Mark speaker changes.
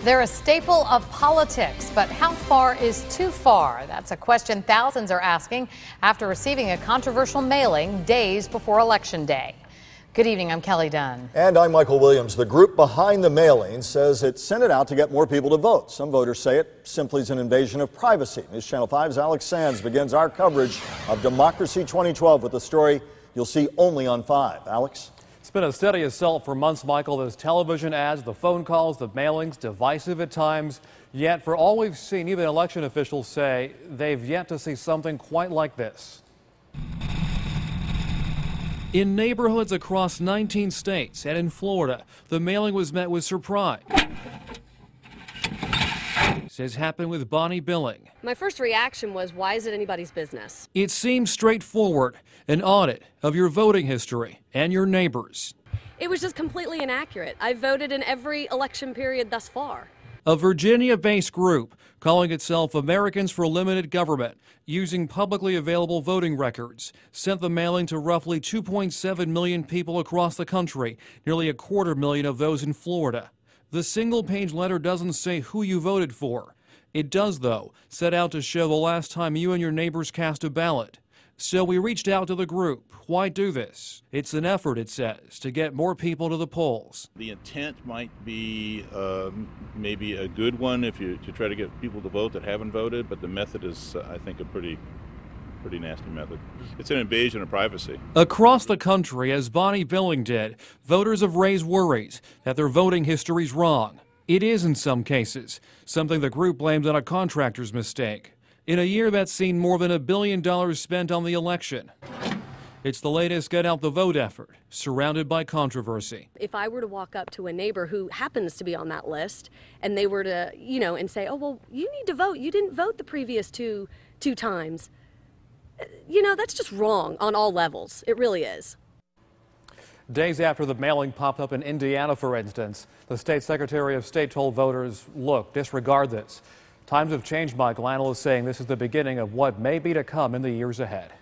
Speaker 1: They're a staple of politics, but how far is too far? That's a question thousands are asking after receiving a controversial mailing days before Election Day. Good evening, I'm Kelly Dunn.
Speaker 2: And I'm Michael Williams. The group behind the mailing says it sent it out to get more people to vote. Some voters say it simply is an invasion of privacy. News Channel 5's Alex Sands begins our coverage of Democracy 2012 with a story you'll see only on 5. Alex?
Speaker 3: It's been a steady assault for months, Michael. Those television ads, the phone calls, the mailings, divisive at times. Yet, for all we've seen, even election officials say they've yet to see something quite like this. In neighborhoods across 19 states and in Florida, the mailing was met with surprise. Says happened with Bonnie Billing.
Speaker 4: My first reaction was, why is it anybody's business?
Speaker 3: It seems straightforward, an audit of your voting history and your neighbors.
Speaker 4: It was just completely inaccurate. I voted in every election period thus far.
Speaker 3: A Virginia-based group calling itself Americans for Limited Government, using publicly available voting records, sent the mailing to roughly 2.7 million people across the country, nearly 250,000 of those in Florida. The single-page letter doesn't say who you voted for. It does, though, set out to show the last time you and your neighbors cast a ballot. So we reached out to the group. Why do this? It's an effort, it says, to get more people to the polls.
Speaker 5: The intent might be maybe a good one to try to get people to vote that haven't voted, but the method is, I think, a pretty nasty method. It's an invasion of privacy.
Speaker 3: Across the country, as Bonnie Billing did, voters have raised worries that their voting history's wrong. It is in some cases, something the group blames on a contractor's mistake. In a year that's seen more than $1 billion spent on the election. It's the latest Get Out the Vote effort, surrounded by controversy.
Speaker 4: If I were to walk up to a neighbor who happens to be on that list and they were to, and say, oh, well, you need to vote. You didn't vote the previous two times. That's just wrong on all levels. It really is.
Speaker 3: Days after the mailing popped up in Indiana, for instance, the state secretary of state told voters, look, disregard this. Times have changed, Michael. Analysts saying this is the beginning of what may be to come in the years ahead.